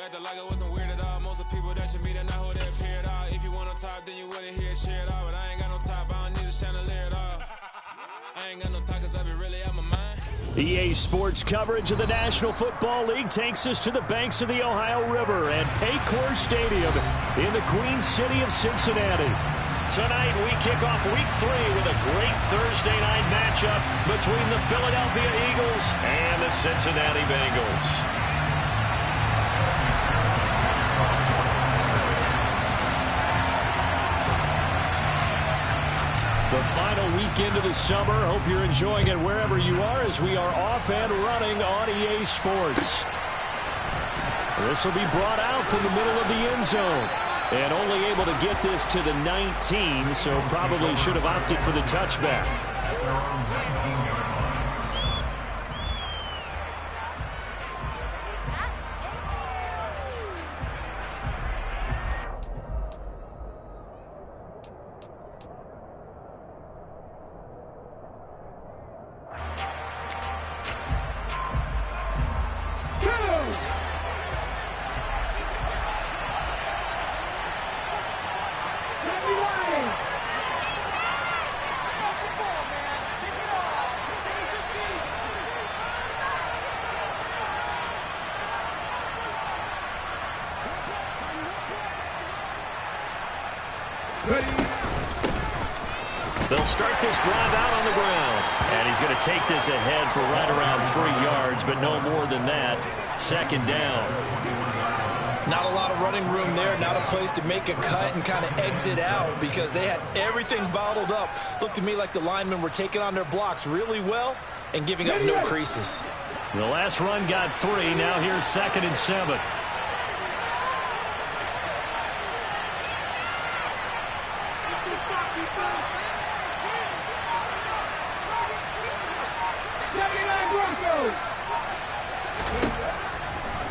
acting like it wasn't weird at all. Most of the people that you meet are not who they appear at all. If you want on top, then you wouldn't hear a cheer at all. But I ain't got no top, I don't need a chandelier at all. I ain't got no talk, cause I be really out my mind. EA Sports coverage of the National Football League takes us to the banks of the Ohio River and Paycor Stadium in the Queen City of Cincinnati. Tonight we kick off Week 3 with a great Thursday night matchup between the Philadelphia Eagles and the Cincinnati Bengals. The final weekend of the summer. Hope you're enjoying it wherever you are as we are off and running on EA Sports. This will be brought out from the middle of the end zone. And only able to get this to the 19, so probably should have opted for the touchback. They'll start this drive out on the ground. And he's going to take this ahead for right around 3 yards, but no more than that. Second down. Not a lot of running room there. Not a place to make a cut and kind of exit out because they had everything bottled up. Looked to me like the linemen were taking on their blocks really well and giving up no creases. The last run got 3. Now here's 2nd and 7.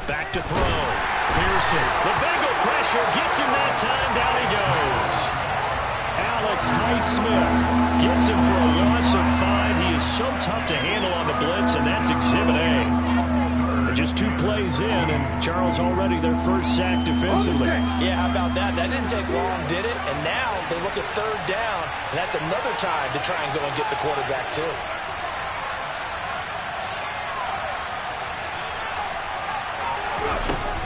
Back to throw. Pearson. The Bengal pressure gets him that time. Down he goes. Alex Highsmith gets him for a loss of 5. He is so tough to handle on the blitz, and that's Exhibit A. They're just 2 plays in, and Charles already their first sack defensively. Yeah, how about that? That didn't take long, did it? And now they look at 3rd down, and that's another time to try and go and get the quarterback, too.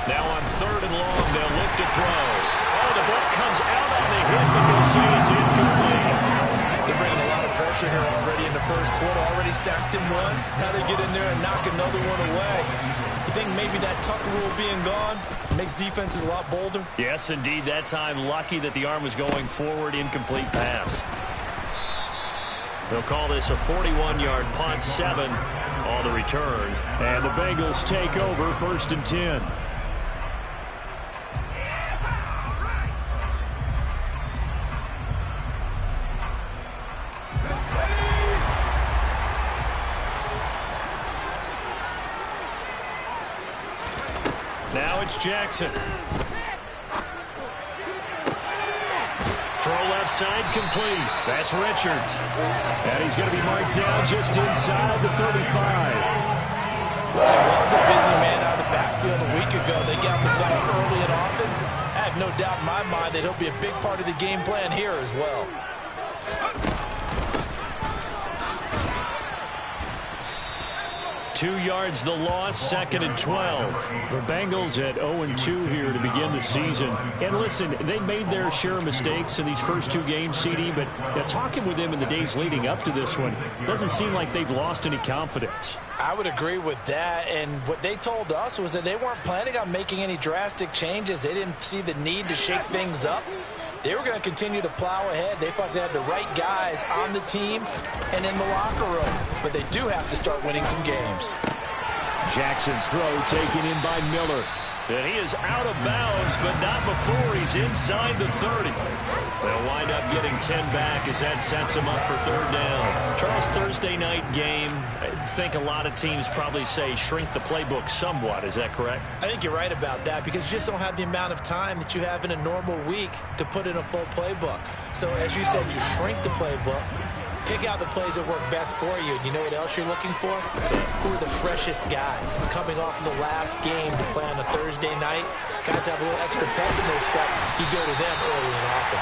Now on 3rd and long, they'll look to throw. Oh, the ball comes out on the hit, but they'll say it's incomplete. They're bringing a lot of pressure here already in the first quarter. Already sacked him once. Now they get in there and knock another one away. You think maybe that tuck rule being gone makes defenses a lot bolder? Yes, indeed. That time, lucky that the arm was going forward. Incomplete pass. They'll call this a 41-yard punt, 7 on the return. And the Bengals take over 1st and 10. Now it's Jackson. Throw left side complete. That's Richards. And he's going to be marked down just inside the 35. Well, he was a busy man out of the backfield a week ago. They got the ball early and often. I have no doubt in my mind that he'll be a big part of the game plan here as well. 2 yards the loss, 2nd and 12. The Bengals at 0-2 here to begin the season. And listen, they made their share of mistakes in these first 2 games, CD, but talking with them in the days leading up to this one, doesn't seem like they've lost any confidence. I would agree with that, and what they told us was that they weren't planning on making any drastic changes. They didn't see the need to shake things up. They were going to continue to plow ahead. They thought they had the right guys on the team and in the locker room. But they do have to start winning some games. Jackson's throw taken in by Miller. And he is out of bounds, but not before he's inside the 30. They'll wind up getting 10 back as that sets him up for 3rd down. Charles, Thursday night game, I think a lot of teams probably say shrink the playbook somewhat. Is that correct? I think you're right about that because you just don't have the amount of time that you have in a normal week to put in a full playbook. So as you said, you shrink the playbook. Pick out the plays that work best for you. You know what else you're looking for? Who are the freshest guys coming off the last game to play on a Thursday night? Guys have a little extra pep in their step. You go to them early and often.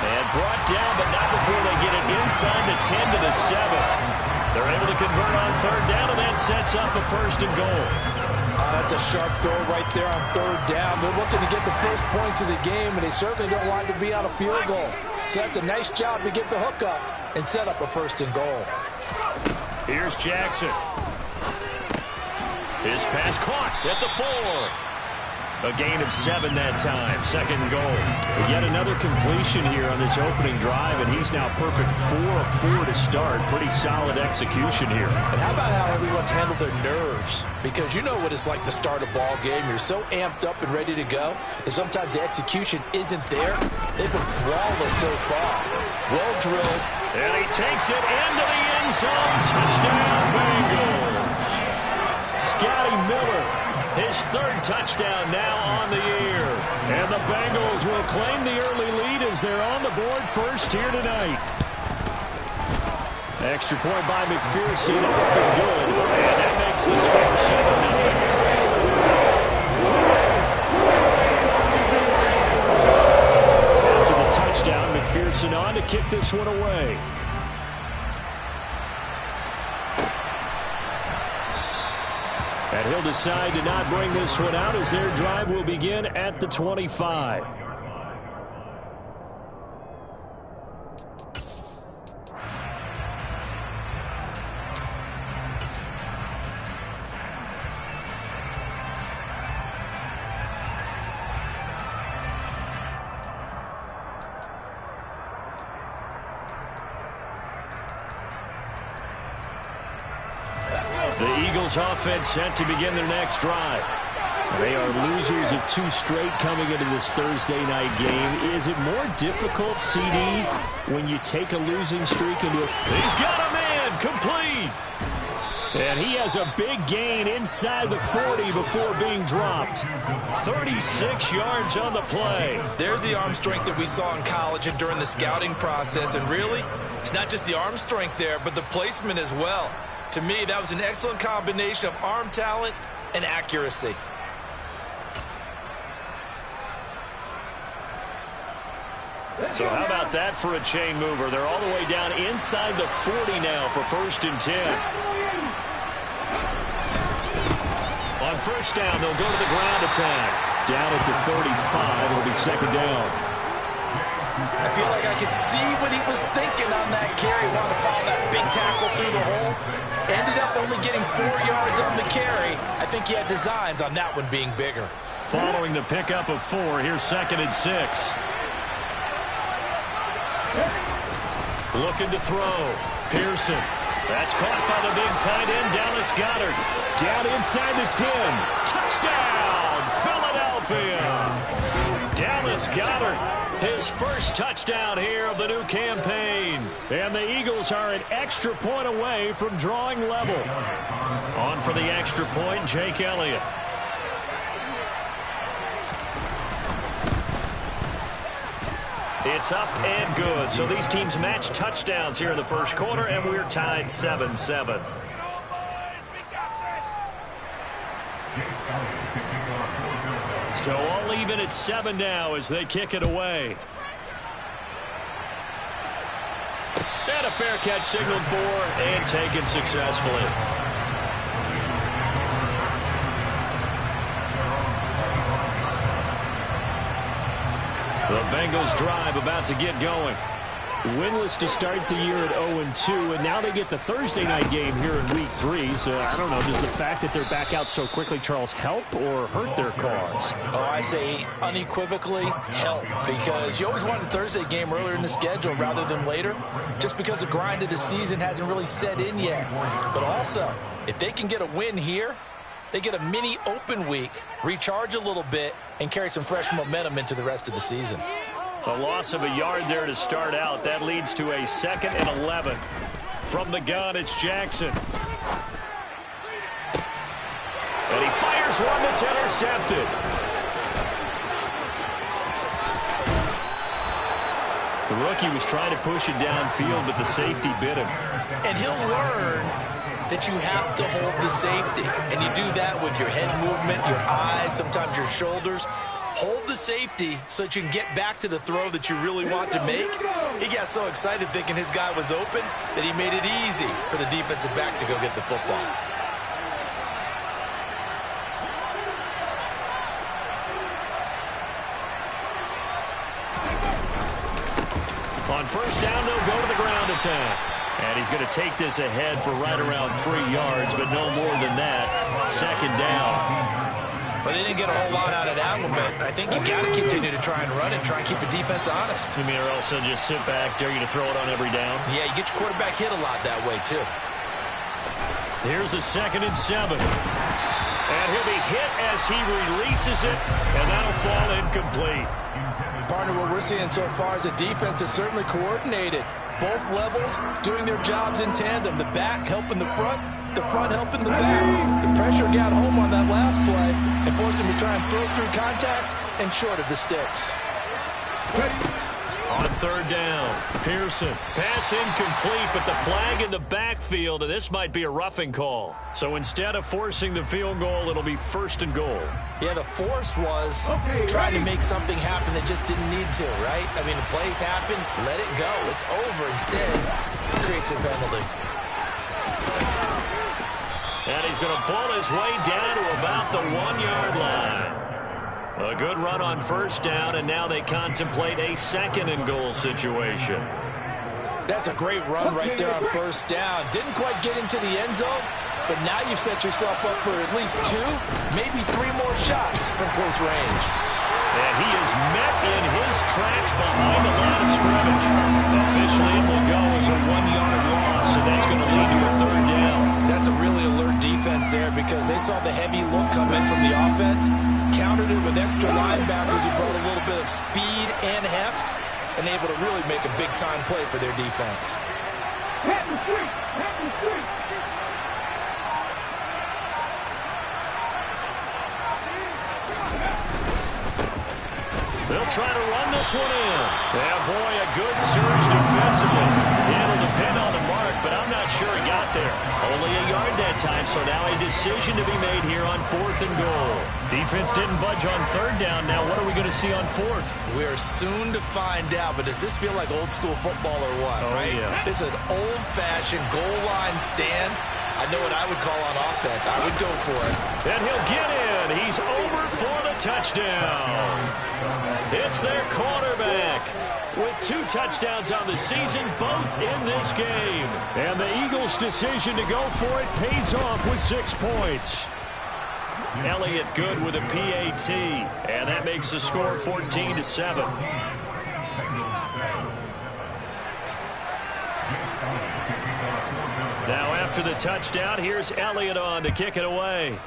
And brought down, but not before they get it inside the 10 to the 7. They're able to convert on third down, and that sets up a 1st and goal. That's a sharp throw right there on third down. They're looking to get the first points of the game, and they certainly don't want it to be on a field goal. So that's a nice job to get the hook up and set up a 1st and goal. Here's Jackson. His pass caught at the 4. A gain of 7 that time. 2nd and goal. Yet another completion here on this opening drive, and he's now perfect 4 of 4 to start. Pretty solid execution here. And how about how everyone's handled their nerves? Because you know what it's like to start a ball game. You're so amped up and ready to go, and sometimes the execution isn't there. They've been flawless so far. Well drilled. And he takes it into the end zone. Touchdown, Bengals. Scotty Miller, his 3rd touchdown now on the year. And the Bengals will claim the early lead as they're on the board first here tonight. Extra point by McPherson, up and good. And that makes the score 7-0. After the touchdown, McPherson on to kick this one away. And he'll decide to not bring this one out as their drive will begin at the 25. The Eagles offense set to begin their next drive. They are losers of 2 straight coming into this Thursday night game. Is it more difficult, CD, when you take a losing streak into it? He's got a man, complete. And he has a big gain inside the 40 before being dropped. 36 yards on the play. There's the arm strength that we saw in college and during the scouting process. And really, it's not just the arm strength there, but the placement as well. To me, that was an excellent combination of arm talent and accuracy. So how about that for a chain mover? They're all the way down inside the 40 now for 1st and 10. On 1st down, they'll go to the ground attack. Down at the 35, it'll be 2nd down. I feel like I could see what he was thinking on that carry. Wanted to follow that big tackle through the hole. Ended up only getting 4 yards on the carry. I think he had designs on that one being bigger. Following the pickup of 4, here's 2nd and 6. Looking to throw. Pearson. That's caught by the big tight end, Dallas Goedert. Down inside the 10. Touchdown, Philadelphia. Dallas Goedert, his 1st touchdown here of the new campaign. And the Eagles are an extra point away from drawing level. On for the extra point, Jake Elliott. It's up and good. So these teams match touchdowns here in the 1st quarter, and we're tied 7-7. So all even at 7 now as they kick it away. And a fair catch signaled for and taken successfully. The Bengals drive about to get going. Winless to start the year at 0-2, and now they get the Thursday night game here in Week 3. So, I don't know, does the fact that they're back out so quickly, Charles, help or hurt their cause? Oh, I say unequivocally help, because you always want a Thursday game earlier in the schedule rather than later, just because the grind of the season hasn't really set in yet. But also, if they can get a win here, they get a mini open week, recharge a little bit, and carry some fresh momentum into the rest of the season. A loss of a yard there to start out. That leads to a 2nd and 11. From the gun, it's Jackson. And he fires one that's intercepted. The rookie was trying to push it downfield, but the safety bit him. And he'll learn that you have to hold the safety. And you do that with your head movement, your eyes, sometimes your shoulders. Hold the safety so that you can get back to the throw that you really want to make. He got so excited thinking his guy was open that he made it easy for the defensive back to go get the football. On first down, they'll go to the ground attack. And he's going to take this ahead for right around 3 yards, but no more than that. Second down. Well, they didn't get a whole lot out of that one, but I think you got to continue to try and run and try and keep the defense honest. You mean, or else they'll just sit back, dare you to throw it on every down? Yeah, you get your quarterback hit a lot that way, too. Here's a 2nd and 7. And he'll be hit as he releases it, and that'll fall incomplete. Partner, what we're seeing so far is a defense that's certainly coordinated. Both levels doing their jobs in tandem. The back helping the front helping the back. The pressure got home on that last play and forced him to try and throw through contact and short of the sticks. On third down, Pearson. Pass incomplete, but the flag in the backfield, and this might be a roughing call. So instead of forcing the field goal, it'll be 1st and goal. Yeah, the force was trying to make something happen that just didn't need to, right? I mean, the plays happen, let it go. It's over. Instead, it creates a penalty. And he's going to pull his way down to about the 1-yard line. A good run on first down, and now they contemplate a 2nd and goal situation. That's a great run right there on first down. Didn't quite get into the end zone, but now you've set yourself up for at least 2, maybe 3 more shots from close range. And he is met in his tracks behind the line of scrimmage. Officially, it will go as a 1-yard loss, and that's going to lead to a 3rd down. That's a really alert defense there because they saw the heavy look come in from the offense, countered it with extra linebackers who brought a little bit of speed and heft, and able to really make a big-time play for their defense. They'll try to run this one in. Yeah, boy, a good surge defensively. It'll depend on the mark, but I'm not sure he got there. Only a yard that time, so now a decision to be made here on 4th and goal. Defense didn't budge on 3rd down. Now what are we going to see on 4th? We are soon to find out, but does this feel like old school football or what, right? Yeah. This is an old-fashioned goal line stand. I know what I would call on offense. I would go for it. And he'll get in. He's over for the touchdown. It's their quarterback with 2 touchdowns on the season, both in this game. And the Eagles' decision to go for it pays off with 6 points. Elliott good with a PAT, and that makes the score 14-7. Now after the touchdown, here's Elliott on to kick it away.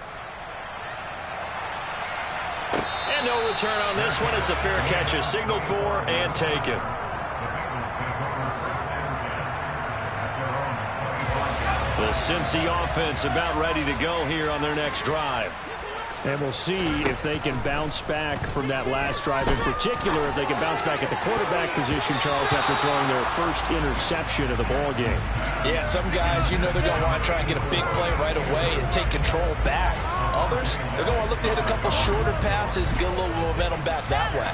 And no return on this one as the fair catch is signaled for and taken. The Cincy offense about ready to go here on their next drive. And we'll see if they can bounce back from that last drive. In particular, if they can bounce back at the quarterback position, Charles, after throwing their first interception of the ball game. Yeah, some guys, you know they're going to want to try and get a big play right away and take control back. Others, they're going to look to hit a couple shorter passes, get a little momentum back that way.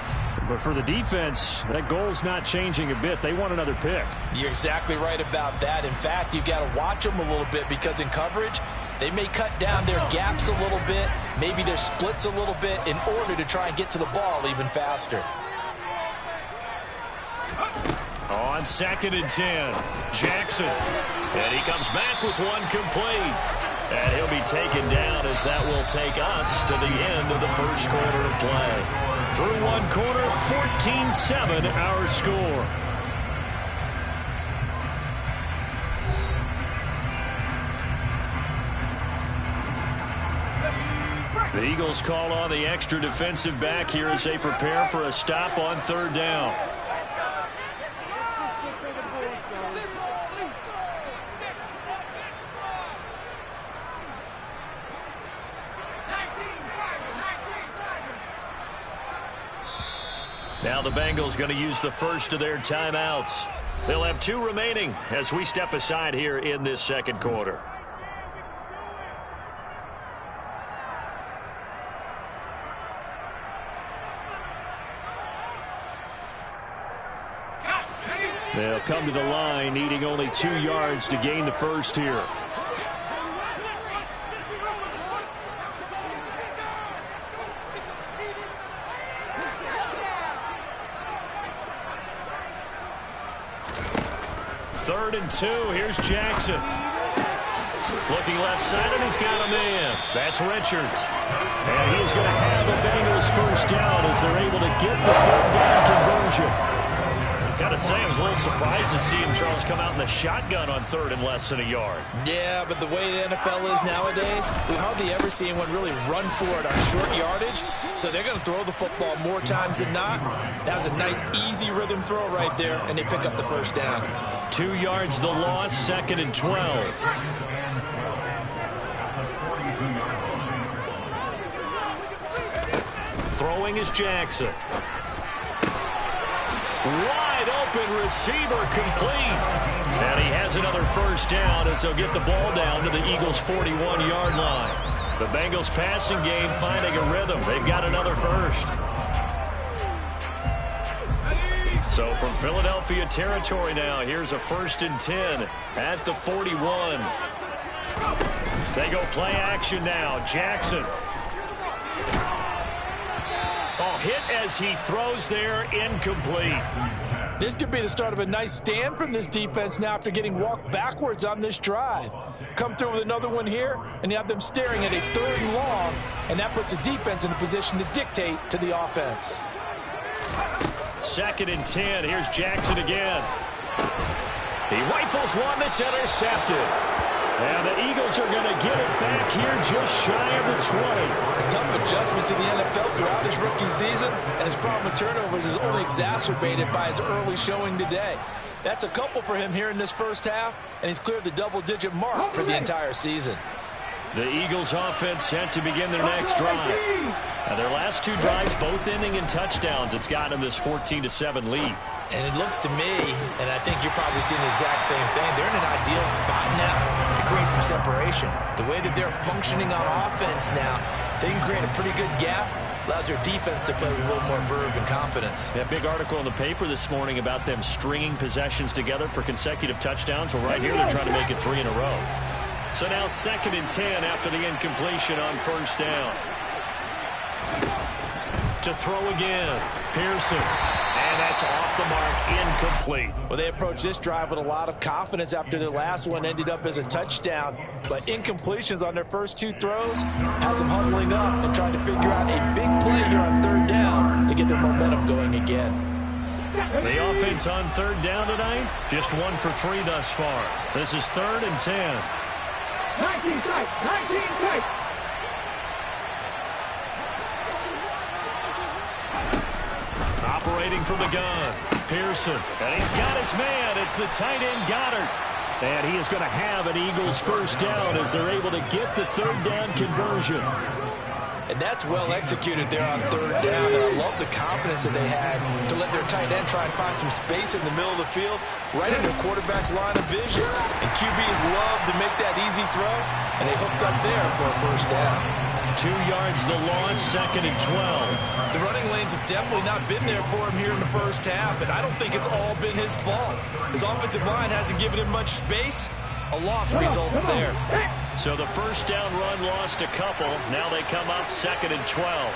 But for the defense, that goal's not changing a bit. They want another pick. You're exactly right about that. In fact, you've got to watch them a little bit because in coverage, they may cut down their gaps a little bit, maybe their splits a little bit in order to try and get to the ball even faster. On 2nd and 10, Jackson. And he comes back with one complete. And he'll be taken down as that will take us to the end of the first quarter of play. Through one quarter, 14-7 our score. The Eagles call on the extra defensive back here as they prepare for a stop on 3rd down. Now the Bengals going to use the first of their timeouts. They'll have 2 remaining as we step aside here in this second quarter. They'll come to the line, needing only 2 yards to gain the first here. Third and 2. Here's Jackson. Looking left side, and he's got a man. That's Richards. And he's going to have the Bengals first down as they're able to get the third down conversion. Got to say, I was a little surprised to see him, Charles, come out in the shotgun on third and less than a yard. Yeah, but the way the NFL is nowadays, we hardly ever see anyone really run for it on short yardage. So they're going to throw the football more times than not. That was a nice, easy rhythm throw right there, and they pick up the first down. 2 yards the loss, 2nd and 12. Throwing is Jackson. Wide open receiver, complete. And he has another first down as they'll get the ball down to the Eagles' 41-yard line. The Bengals passing game finding a rhythm. They've got another first. So from Philadelphia territory now, here's a 1st and 10 at the 41. They go play action now. Jackson. Oh, hit as he throws there, incomplete. This could be the start of a nice stand from this defense now after getting walked backwards on this drive. Come through with another one here, and you have them staring at a 3rd and long, and that puts the defense in a position to dictate to the offense. 2nd and 10. Here's Jackson again. He rifles one that's intercepted. And the Eagles are going to get it back here just shy of the 20. A tough adjustment to the NFL throughout his rookie season, and his problem with turnovers is only exacerbated by his early showing today. That's a couple for him here in this first half, and he's cleared the double-digit mark for the entire season. The Eagles offense set to begin their next drive. Now their last 2 drives both ending in touchdowns. It's gotten them this 14-7 lead. And it looks to me, and I think you're probably seeing the exact same thing, they're in an ideal spot now to create some separation. The way that they're functioning on offense now, they can create a pretty good gap, allows their defense to play with a little more verve and confidence. That big article in the paper this morning about them stringing possessions together for consecutive touchdowns. Well, right here they're trying to make it 3 in a row. So now 2nd and 10 after the incompletion on first down. To throw again, Pearson. And that's off the mark, incomplete. Well, they approached this drive with a lot of confidence after their last one ended up as a touchdown. But incompletions on their first 2 throws has them huddling up and trying to figure out a big play here on 3rd down to get their momentum going again. The offense on 3rd down tonight, just 1 for 3 thus far. This is 3rd and 10. 19 strikes, 19 strikes. Operating from the gun, Pearson. And he's got his man. It's the tight end, Goddard. And he is going to have an Eagles first down as they're able to get the 3rd down conversion. And that's well executed there on 3rd down. And I love the confidence that they had to let their tight end try and find some space in the middle of the field, right in their quarterback's line of vision. And QBs love to make that easy throw, and they hooked up there for a first down. 2 yards the loss, 2nd and 12. The running lanes have definitely not been there for him here in the first half, and I don't think it's all been his fault. His offensive line hasn't given him much space. A loss results there. So the first down run lost a couple. Now they come up 2nd and 12.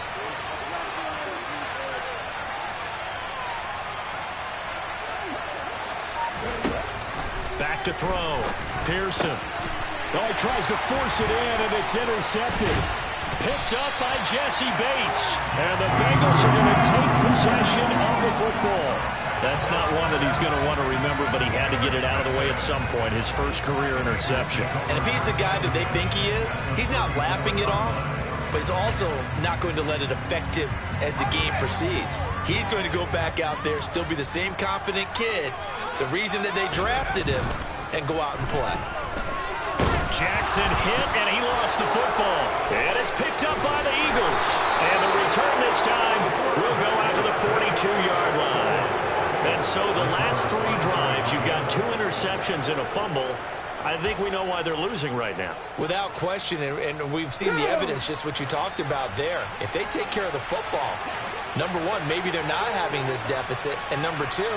Back to throw. Pearson. Oh, he tries to force it in, and it's intercepted. Picked up by Jesse Bates. And the Bengals are going to take possession of the football. That's not one that he's going to want to remember, but he had to get it out of the way at some point. His first career interception. And if he's the guy that they think he is, he's not lapping it off, but he's also not going to let it affect him as the game proceeds. He's going to go back out there, still be the same confident kid, the reason that they drafted him, and go out and play. Jackson hit, and he lost the football. And it's picked up by the Eagles. And the return this time will go out to the 42-yard so the last 3 drives, you've got 2 interceptions and a fumble. I think we know why they're losing right now. Without question, and we've seen the evidence, just what you talked about there. If they take care of the football, number one, maybe they're not having this deficit, and number two,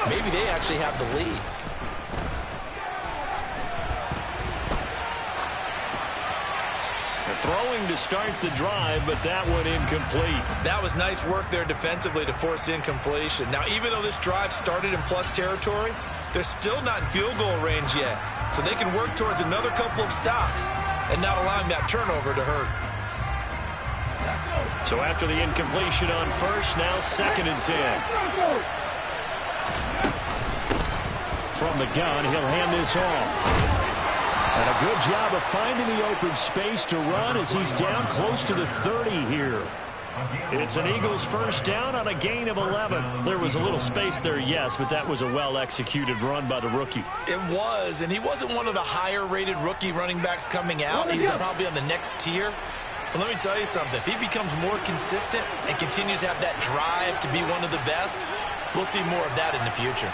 maybe they actually have the lead. Throwing to start the drive, but that one incomplete. That was nice work there defensively to force incompletion. Now, even though this drive started in plus territory, they're still not in field goal range yet. So they can work towards another couple of stops and not allowing that turnover to hurt. So after the incompletion on first, now 2nd and 10. From the gun, he'll hand this off. And a good job of finding the open space to run as he's down close to the 30 here. It's an Eagles first down on a gain of 11. There was a little space there, yes, but that was a well-executed run by the rookie. It was, and he wasn't one of the higher-rated rookie running backs coming out. He's probably on the next tier. But let me tell you something. If he becomes more consistent and continues to have that drive to be one of the best, we'll see more of that in the future.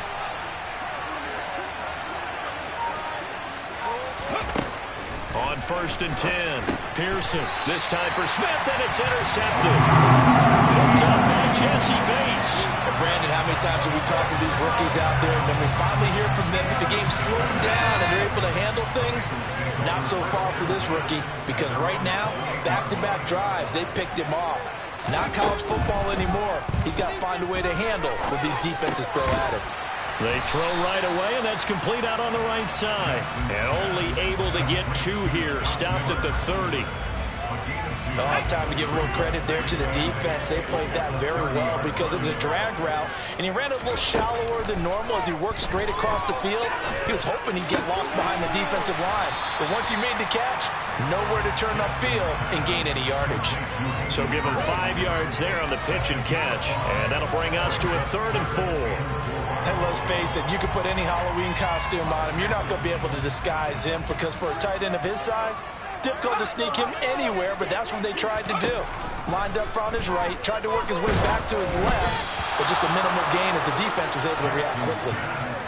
On 1st and 10, Pearson, this time for Smith, and it's intercepted. Picked up by Jesse Bates. And Brandon, how many times have we talked with these rookies out there, and then we finally hear from them that the game's slowed down and they're able to handle things? Not so far for this rookie, because right now, back-to-back drives, they picked him off. Not college football anymore. He's got to find a way to handle what these defenses throw at him. They throw right away, and that's complete out on the right side. And only able to get 2 here. Stopped at the 30. Oh, it's time to give a little credit there to the defense. They played that very well because it was a drag route, and he ran a little shallower than normal as he worked straight across the field. He was hoping he'd get lost behind the defensive line. But once he made the catch, nowhere to turn upfield and gain any yardage. So give him 5 yards there on the pitch and catch. And that'll bring us to a 3rd and 4. And let's face it, you can put any Halloween costume on him. You're not going to be able to disguise him because for a tight end of his size, difficult to sneak him anywhere, but that's what they tried to do. Lined up on his right, tried to work his way back to his left, but just a minimal gain as the defense was able to react quickly.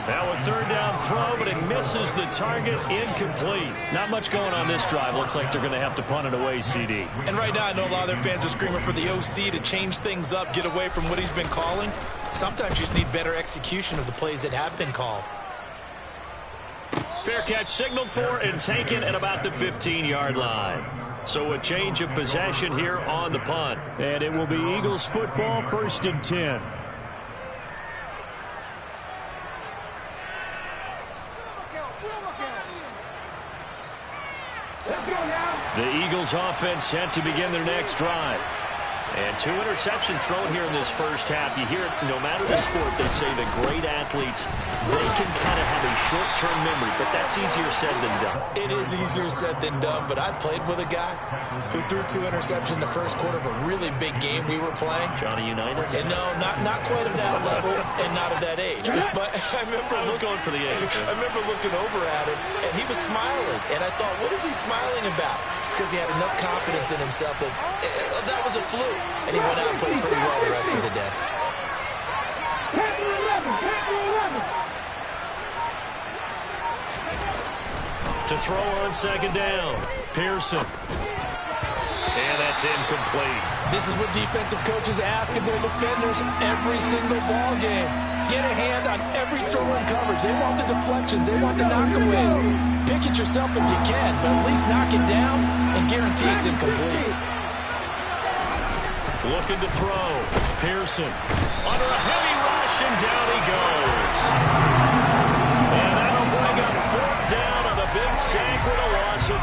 Now a 3rd down throw, but it misses the target, incomplete. Not much going on this drive. Looks like they're going to have to punt it away, CD. And right now I know a lot of their fans are screaming for the OC to change things up, get away from what he's been calling. Sometimes you just need better execution of the plays that have been called. Fair catch signaled for and taken at about the 15-yard line. So a change of possession here on the punt. And it will be Eagles football, 1st and 10. The Eagles offense set to begin their next drive. And 2 interceptions thrown here in this first half. You hear it, no matter the sport, they say the great athletes, they can kind of have a short-term memory, but that's easier said than done. It is easier said than done, but I played with a guy who threw 2 interceptions in the first quarter of a really big game we were playing. Johnny Unitas? And no, not quite of that level and not of that age. But I was going for the age. I remember looking over at him, and he was smiling. And I thought, what is he smiling about? It's because he had enough confidence in himself that that was a fluke. And he went out and played pretty well the rest of the day. To throw on 2nd down, Pearson. And that's incomplete. This is what defensive coaches ask of their defenders every single ball game. Get a hand on every throw in coverage. They want the deflections. They want the knockaways. Pick it yourself if you can, but at least knock it down and guarantee it's incomplete. Looking to throw. Pearson under a heavy rush, and down he goes. And that'll bring up 4th down on the big sack with a loss of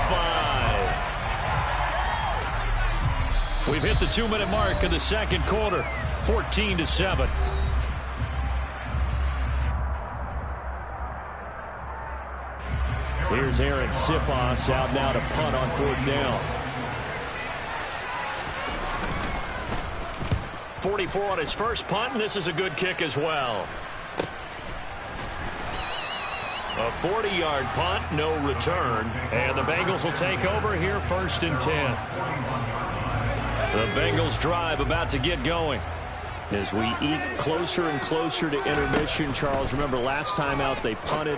5. We've hit the 2-minute mark of the 2nd quarter. 14-7. Here's Aaron Sipos out now to punt on 4th down. 44 on his first punt, and this is a good kick as well. A 40-yard punt, no return. And the Bengals will take over here, 1st and 10. The Bengals drive about to get going. As we eke closer and closer to intermission, Charles, remember last time out they punted.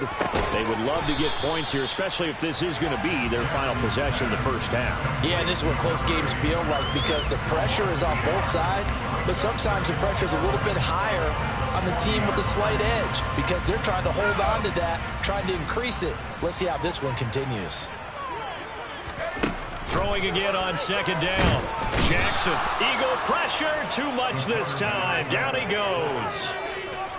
They would love to get points here, especially if this is going to be their final possession of the first half. Yeah, and this is what close games feel like because the pressure is on both sides, but sometimes the pressure is a little bit higher on the team with the slight edge because they're trying to hold on to that, trying to increase it. Let's see how this one continues. Throwing again on second down. Jackson, Eagle pressure, too much this time. Down he goes.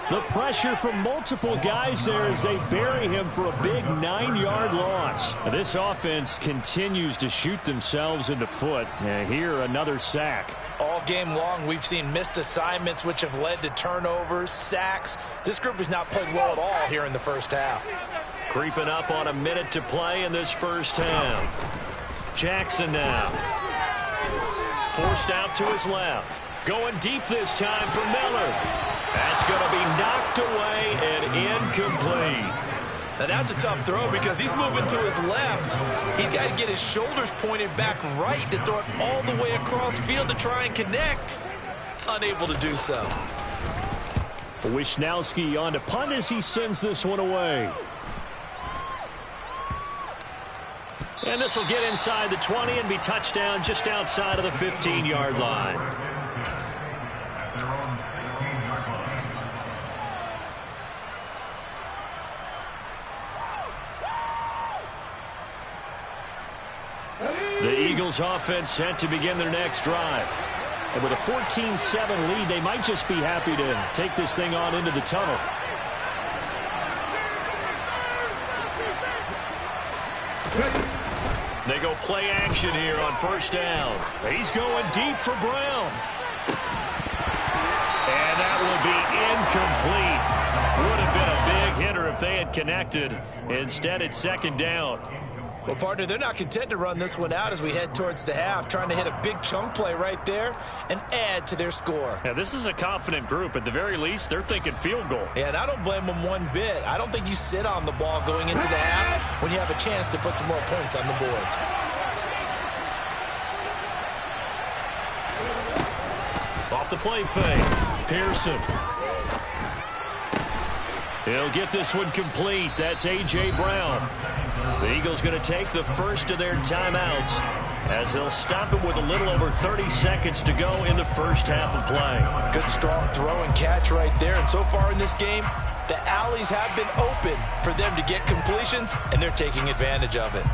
The pressure from multiple guys there as they bury him for a big 9-yard loss. This offense continues to shoot themselves in the foot. Here, another sack. All game long, we've seen missed assignments, which have led to turnovers, sacks. This group has not played well at all here in the first half. Creeping up on a minute to play in this first half. Jackson now. Forced out to his left. Going deep this time for Miller. That's going to be knocked away and incomplete. Now that's a tough throw because he's moving to his left. He's got to get his shoulders pointed back right to throw it all the way across field to try and connect. Unable to do so. Wisnowski on to punt as he sends this one away. And this will get inside the 20 and be touchdown just outside of the 15-yard line. The Eagles offense set to begin their next drive. And with a 14-7 lead, they might just be happy to take this thing on into the tunnel. They go play action here on first down. He's going deep for Brown. And that will be incomplete. Would have been a big hitter if they had connected. Instead, it's second down. Well, partner, they're not content to run this one out as we head towards the half, trying to hit a big chunk play right there and add to their score. Yeah, this is a confident group. At the very least, they're thinking field goal. Yeah, and I don't blame them one bit. I don't think you sit on the ball going into the half when you have a chance to put some more points on the board. Off the play fake. Pearson. He'll get this one complete. That's A.J. Brown. The Eagles going to take the first of their timeouts as they'll stop it with a little over 30 seconds to go in the first half of play. Good strong throw and catch right there. And so far in this game, the alleys have been open for them to get completions, and they're taking advantage of it.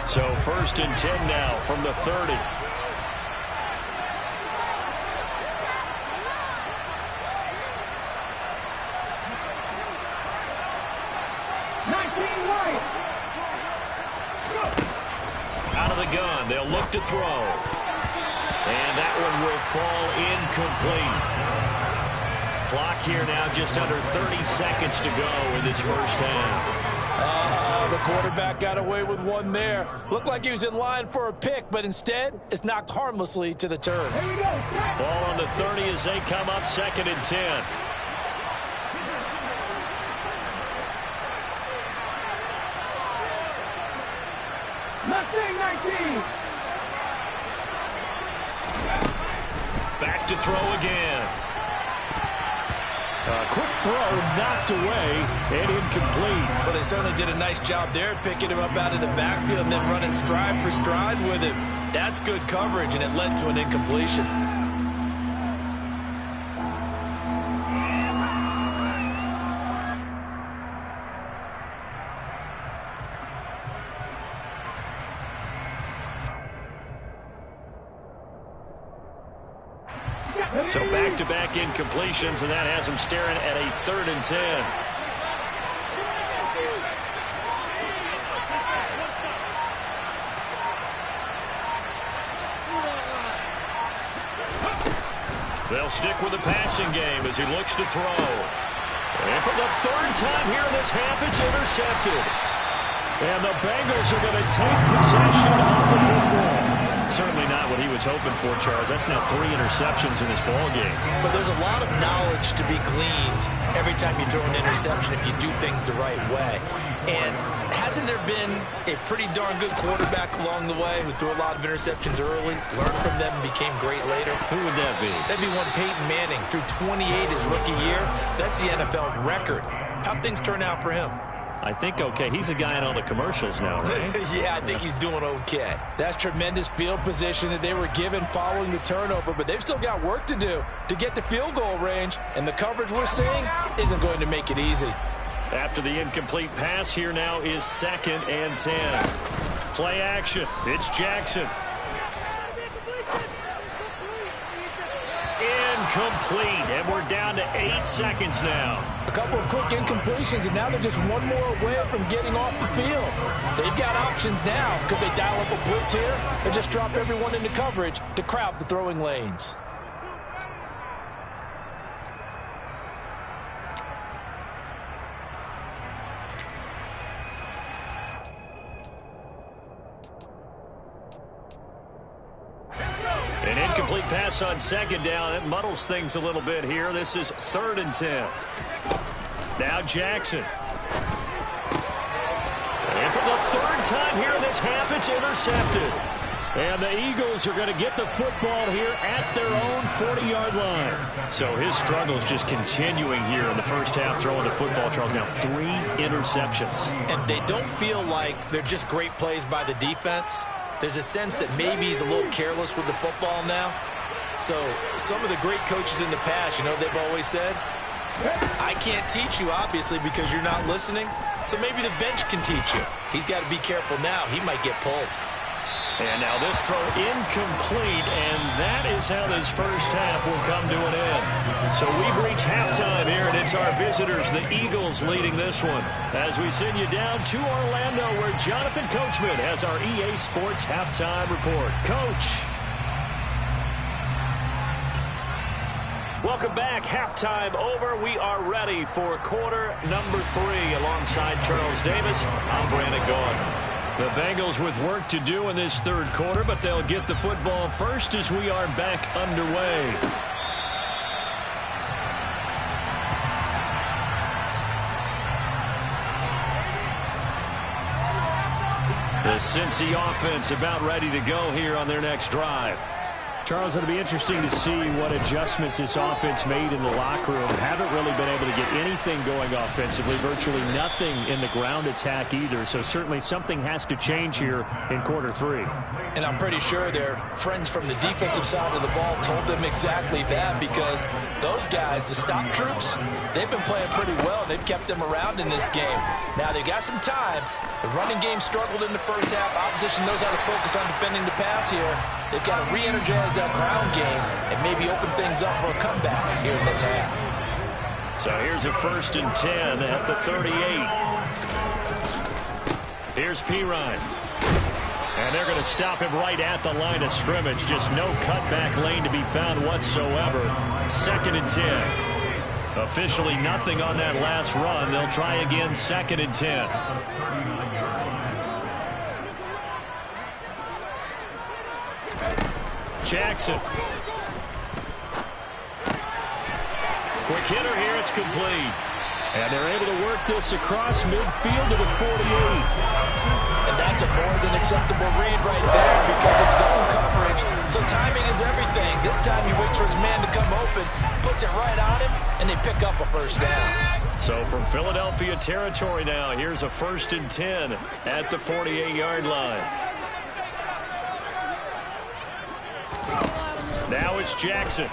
So first and 10 now from the 30. Out of the gun, they'll look to throw. And that one will fall incomplete. Clock here now just under 30 seconds to go in this first half. The quarterback got away with one there. Looked like he was in line for a pick, but instead it's knocked harmlessly to the turf. Ball on the 30 as they come up second and 10. Back to throw again. Quick throw knocked away and incomplete. Well, they certainly did a nice job there, picking him up out of the backfield and then running stride for stride with him. That's good coverage, and it led to an incompletion. So back-to-back incompletions, and that has them staring at a 3rd and 10. They'll stick with the passing game as he looks to throw. And for the 3rd time here in this half, it's intercepted. And the Bengals are going to take possession of the football. Certainly not what he was hoping open for, Charles. That's now 3 interceptions in this ball game. But there's a lot of knowledge to be gleaned every time you throw an interception if you do things the right way. And hasn't there been a pretty darn good quarterback along the way who threw a lot of interceptions early, learned from them, and became great later? Who would that be? That'd be one Peyton Manning. Threw 28 his rookie year. That's the NFL record. How'd things turn out for him? I think okay. He's a guy in all the commercials now, right? Yeah, I think he's doing okay. That's tremendous field position that they were given following the turnover, but they've still got work to do to get to field goal range, and the coverage we're seeing isn't going to make it easy. After the incomplete pass, here now is 2nd and 10. Play action. It's Jackson. Incomplete, and we're down to 8 seconds now. A couple of quick incompletions, and now they're just one more away from getting off the field. They've got options now. Could they dial up a blitz here or just drop everyone into coverage to crowd the throwing lanes? An incomplete pass on 2nd down. It muddles things a little bit here. This is 3rd and 10. Now Jackson. And for the 3rd time here in this half, it's intercepted. And the Eagles are going to get the football here at their own 40-yard line. So his struggle is just continuing here in the first half, throwing the football. Charles, now 3 interceptions. And they don't feel like they're just great plays by the defense. There's a sense that maybe he's a little careless with the football now. So some of the great coaches in the past, you know, they've always said, I can't teach you, obviously, because you're not listening. So maybe the bench can teach you. He's got to be careful now. He might get pulled. And now this throw incomplete, and that is how this first half will come to an end. So we've reached halftime here, and it's our visitors, the Eagles, leading this one. As we send you down to Orlando, where Jonathan Coachman has our EA Sports halftime report. Coach. Welcome back. Halftime over. We are ready for quarter number 3. Alongside Charles Davis, I'm Brandon Gaudin. The Bengals with work to do in this 3rd quarter, but they'll get the football first as we are back underway. The Cincy offense about ready to go here on their next drive. Charles, it'll be interesting to see what adjustments this offense made in the locker room. Haven't really been able to get anything going offensively, virtually nothing in the ground attack either. So certainly something has to change here in quarter 3. And I'm pretty sure their friends from the defensive side of the ball told them exactly that, because those guys, the stock troops, they've been playing pretty well. They've kept them around in this game. Now they've got some time. The running game struggled in the first half. Opposition knows how to focus on defending the pass here. They've got to re-energize that ground game and maybe open things up for a comeback here in this half. So here's a 1st and 10 at the 38. Here's Pirine. And they're going to stop him right at the line of scrimmage. Just no cutback lane to be found whatsoever. 2nd and 10. Officially nothing on that last run. They'll try again, 2nd and 10. Jackson. Quick hitter here. It's complete. And they're able to work this across midfield to the 48. And that's a more than acceptable read right there, because it's zone coverage. So timing is everything. This time he waits for his man to come open, puts it right on him, and they pick up a 1st down. So from Philadelphia territory now, here's a 1st and 10 at the 48-yard line. Now it's Jackson.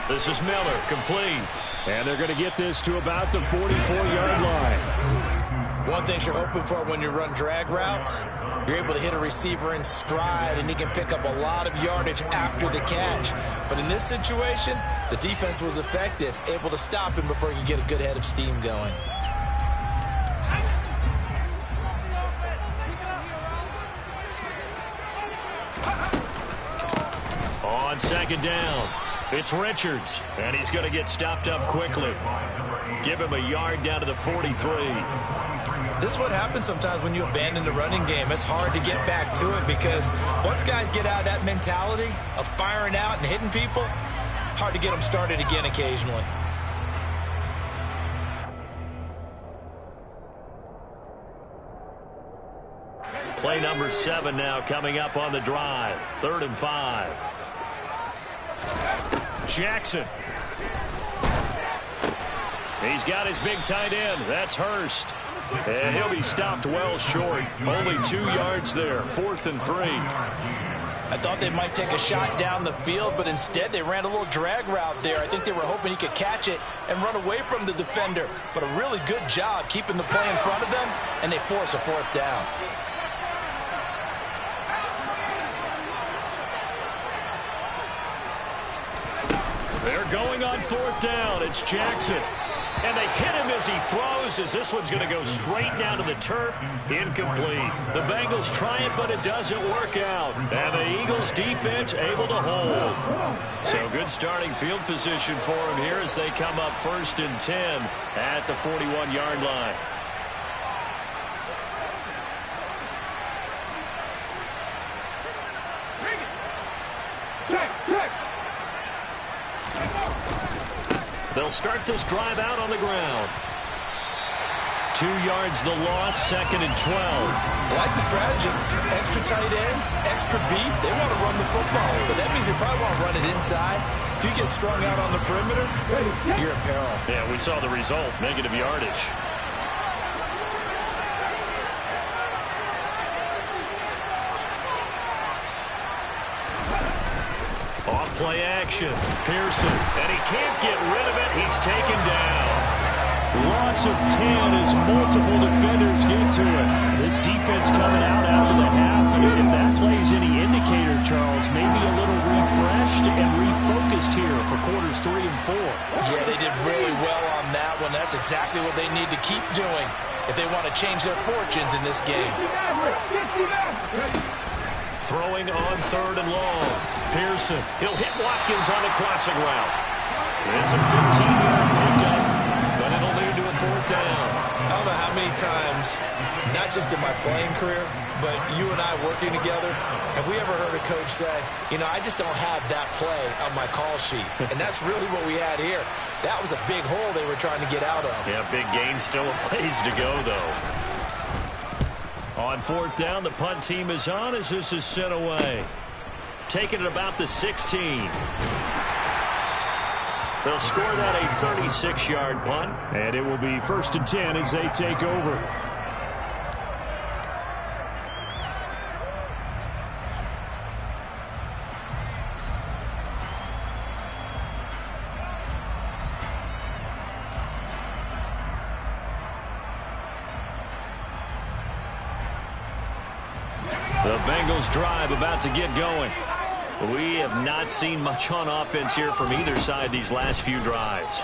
This is Miller, complete. And they're going to get this to about the 44-yard line. One thing you're hoping for when you run drag routes, you're able to hit a receiver in stride, and he can pick up a lot of yardage after the catch. But in this situation, the defense was effective, able to stop him before he could get a good head of steam going. On 2nd down, it's Richards, and he's going to get stopped up quickly. Give him a yard down to the 43. This is what happens sometimes when you abandon the running game. It's hard to get back to it because once guys get out of that mentality of firing out and hitting people, hard to get them started again occasionally. Play number 7 now coming up on the drive. 3rd and 5. Jackson. He's got his big tight end. That's Hurst. And he'll be stopped well short. Only 2 yards there. 4th and 3. I thought they might take a shot down the field, but instead they ran a little drag route there. I think they were hoping he could catch it and run away from the defender. But a really good job keeping the play in front of them, and they force a 4th down. They're going on 4th down. It's Jackson. And they hit him as he throws, as this one's going to go straight down to the turf. Incomplete. The Bengals try it, but it doesn't work out. And the Eagles defense able to hold. So good starting field position for him here as they come up 1st and 10 at the 41-yard line. They'll start this drive out on the ground. 2 yards the loss, 2nd and 12. I like the strategy. Extra tight ends, extra beef. They want to run the football, but that means they probably want to run it inside. If you get strung out on the perimeter, you're in peril. Yeah, we saw the result, negative yardage. Off-play action. Pearson, and he can't get rid of it. He's taken down. Loss of 10 as multiple defenders get to it. This defense coming out after the half, and if that plays any indicator, Charles, maybe a little refreshed and refocused here for quarters 3 and 4. Yeah, they did really well on that one. That's exactly what they need to keep doing if they want to change their fortunes in this game. Throwing on 3rd and long. Pearson, he'll hit Watkins on the crossing route. It's a 15-yard pickup, but it'll lead to a 4th down. I don't know how many times, not just in my playing career, but you and I working together, have we ever heard a coach say, you know, I just don't have that play on my call sheet. And that's really what we had here. That was a big hole they were trying to get out of. Yeah, big gain, still a ways to go, though. On 4th down, the punt team is on as this is sent away. Taking it about the 16. They'll score that a 36-yard punt. And it will be 1st and 10 as they take over. The Bengals drive about to get going. We have not seen much on offense here from either side these last few drives.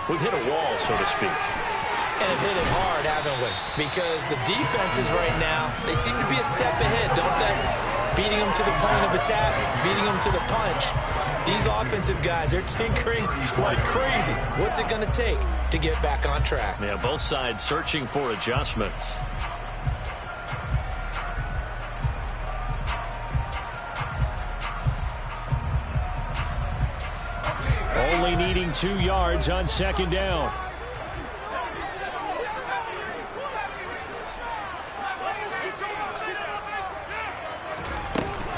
We've hit a wall, so to speak. And have hit it hard, haven't we? Because the defenses right now, they seem to be a step ahead, don't they? Beating them to the point of attack, beating them to the punch. These offensive guys, they're tinkering like crazy. What's it going to take to get back on track? Yeah, both sides searching for adjustments. Only needing 2 yards on 2nd down.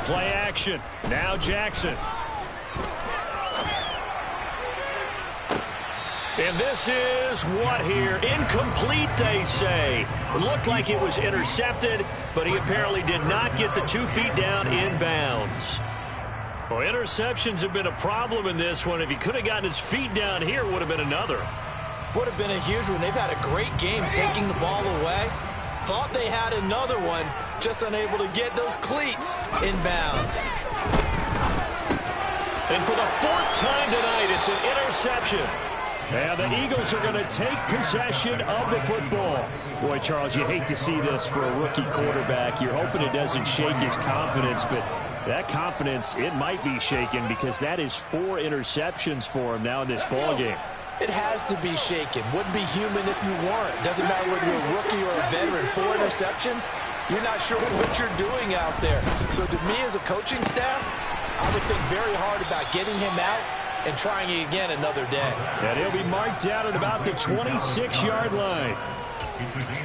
Play action. Now Jackson. And this is what here? Incomplete, they say. It looked like it was intercepted, but he apparently did not get the 2 feet down in bounds. Well, interceptions have been a problem in this one. If he could have gotten his feet down here, would have been another. Would have been a huge one. They've had a great game taking the ball away. Thought they had another one, just unable to get those cleats in bounds. And for the 4th time tonight, it's an interception. And the Eagles are going to take possession of the football. Boy, Charles, you hate to see this for a rookie quarterback. You're hoping it doesn't shake his confidence, but that confidence, it might be shaken because that is 4 interceptions for him now in this ballgame. It has to be shaken. Wouldn't be human if you weren't. Doesn't matter whether you're a rookie or a veteran. 4 interceptions, you're not sure what you're doing out there. So to me as a coaching staff, I would think very hard about getting him out and trying it again another day. And he'll be marked out at about the 26-yard line.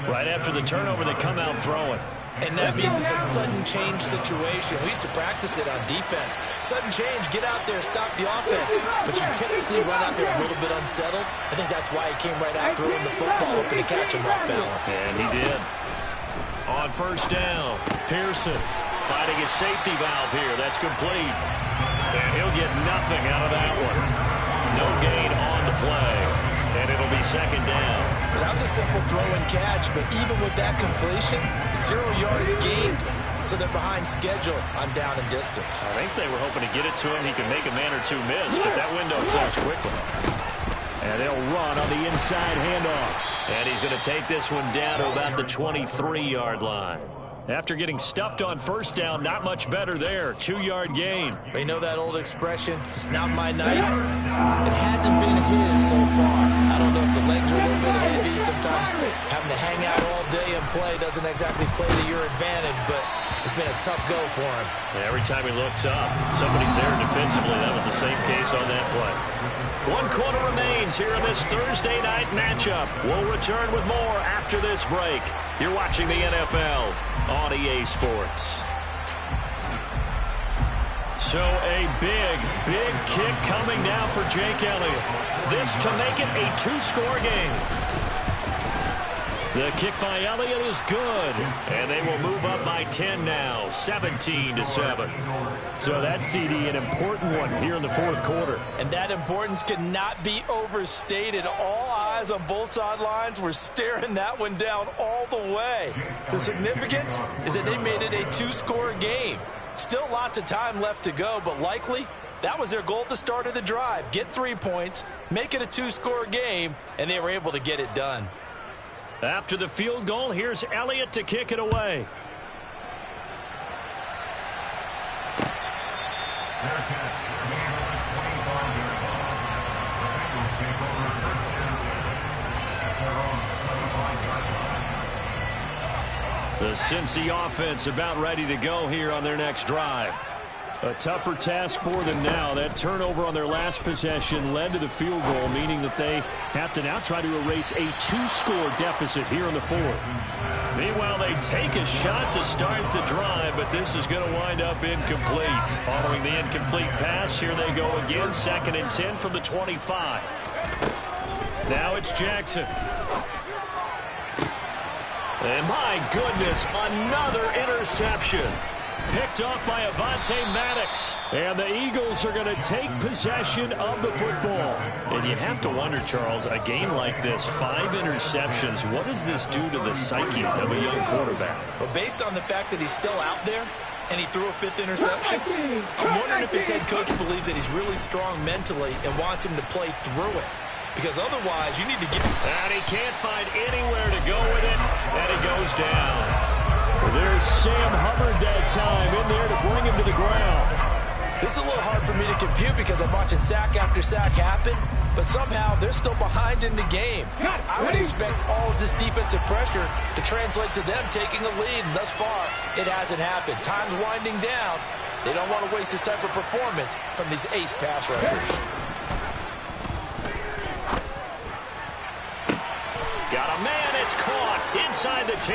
Right after the turnover, they come out throwing. And that means it's a sudden change situation. We used to practice it on defense. Sudden change, get out there, stop the offense. But you typically run out there a little bit unsettled. I think that's why he came right out throwing the football, hoping to catch him off balance. And he did. On first down, Pearson finding his safety valve here. That's complete. And he'll get nothing out of that one. No gain on the play. And it'll be second down. That was a simple throw and catch, but even with that completion, 0 yards gained, so they're behind schedule on down and distance. I think they were hoping to get it to him. He could make a man or two miss, but that window closed quickly. And they'll run on the inside handoff. And he's going to take this one down to about the 23-yard line. After getting stuffed on first down, not much better there. 2-yard gain. You know that old expression, it's not my night. It hasn't been his so far. I don't know if the legs are a little bit heavy. Sometimes having to hang out all day and play doesn't exactly play to your advantage, but it's been a tough go for him. And every time he looks up, somebody's there defensively. That was the same case on that play. 1 quarter remains here in this Thursday night matchup. We'll return with more after this break. You're watching the NFL on EA Sports. So a big kick coming now for Jake Elliott. This to make it a 2-score game. The kick by Elliott is good, and they will move up by 10 now, 17-7. So that CD, an important one here in the fourth quarter. And that importance cannot be overstated. All eyes on both sidelines were staring that one down all the way. The significance is that they made it a 2-score game. Still lots of time left to go, but likely that was their goal at the start of the drive. Get 3 points, make it a 2-score game, and they were able to get it done. After the field goal, here's Elliott to kick it away. The Cincy offense about ready to go here on their next drive. A tougher task for them now. That turnover on their last possession led to the field goal, meaning that they have to now try to erase a 2-score deficit here in the fourth. Meanwhile, they take a shot to start the drive, but this is going to wind up incomplete. Following the incomplete pass, here they go again. 2nd and 10 from the 25. Now it's Jackson. And my goodness, another interception. Picked off by Avonte Maddox. And the Eagles are going to take possession of the football. And you have to wonder, Charles, a game like this, 5 interceptions, what does this do to the psyche of a young quarterback? Well, based on the fact that he's still out there and he threw a 5th interception, I'm wondering if his head coach believes that he's really strong mentally and wants him to play through it. Because otherwise, you need to get... And he can't find anywhere to go with it, and he goes down. There's Sam Hubbard that time in there to bring him to the ground. This is a little hard for me to compute because I'm watching sack after sack happen, but somehow they're still behind in the game. I would expect all of this defensive pressure to translate to them taking a lead, and thus far, it hasn't happened. Time's winding down. They don't want to waste this type of performance from these ace pass rushers. Got a man, it's caught inside the 10.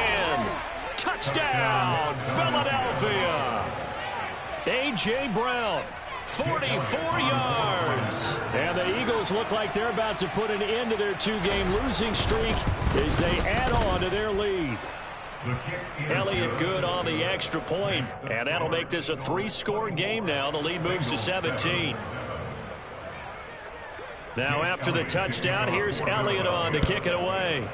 Touchdown, Philadelphia. A.J. Brown, 44 yards. And the Eagles look like they're about to put an end to their 2-game losing streak as they add on to their lead. Elliott good on the extra point, and that'll make this a 3-score game now. The lead moves to 17. Now after the touchdown, here's Elliott on to kick it away.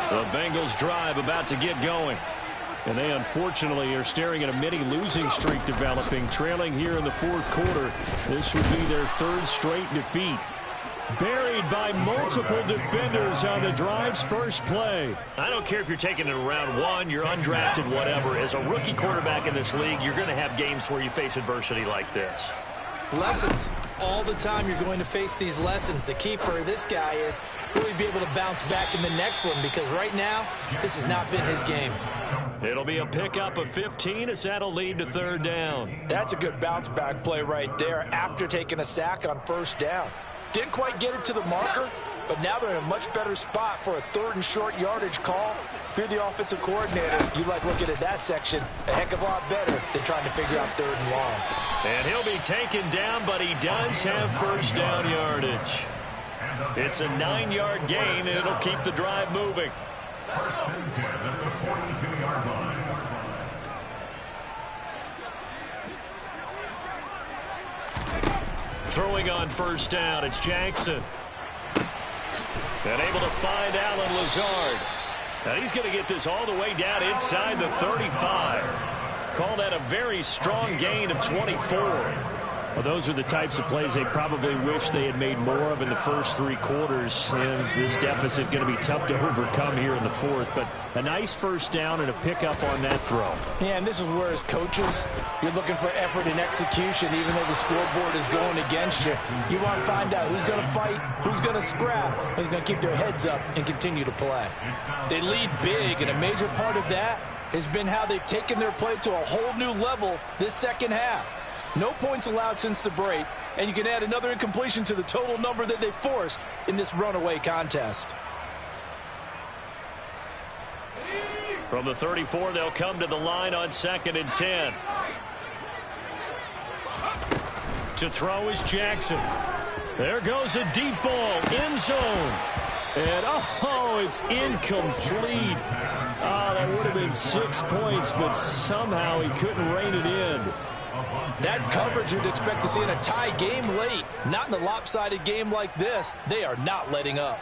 The Bengals drive about to get going. And they unfortunately are staring at a mini losing streak developing, trailing here in the fourth quarter. This would be their 3rd straight defeat. Buried by multiple defenders on the drive's first play. I don't care if you're taking it in round one, you're undrafted, whatever. As a rookie quarterback in this league, you're going to have games where you face adversity like this. Lessons. All the time you're going to face these lessons. The key for this guy is really be able to bounce back in the next one, because right now, this has not been his game. It'll be a pickup of 15 as that'll lead to third down. That's a good bounce back play right there after taking a sack on first down. Didn't quite get it to the marker, but now they're in a much better spot for a 3rd and short yardage call. If you're the offensive coordinator, you like looking at that section a heck of a lot better than trying to figure out 3rd and long. And he'll be taken down, but he does have first down yardage. It's a 9-yard gain, and it'll keep the drive moving. Throwing on first down, it's Jackson. And able to find Alan Lazard. Now he's going to get this all the way down inside the 35. Call that a very strong gain of 24. Well, those are the types of plays they probably wish they had made more of in the first 3 quarters. And this deficit going to be tough to overcome here in the 4th. But a nice first down and a pickup on that throw. Yeah, and this is where, as coaches, you're looking for effort and execution, even though the scoreboard is going against you. You want to find out who's going to fight, who's going to scrap, who's going to keep their heads up and continue to play. They lead big, and a major part of that has been how they've taken their play to a whole new level this second half. No points allowed since the break, and you can add another incompletion to the total number that they forced in this runaway contest. From the 34, they'll come to the line on 2nd and 10. To throw is Jackson. There goes a deep ball, end zone. And, oh, it's incomplete. Oh, that would have been 6 points, but somehow he couldn't rein it in. That's coverage you'd expect to see in a tie game late. Not in a lopsided game like this. They are not letting up.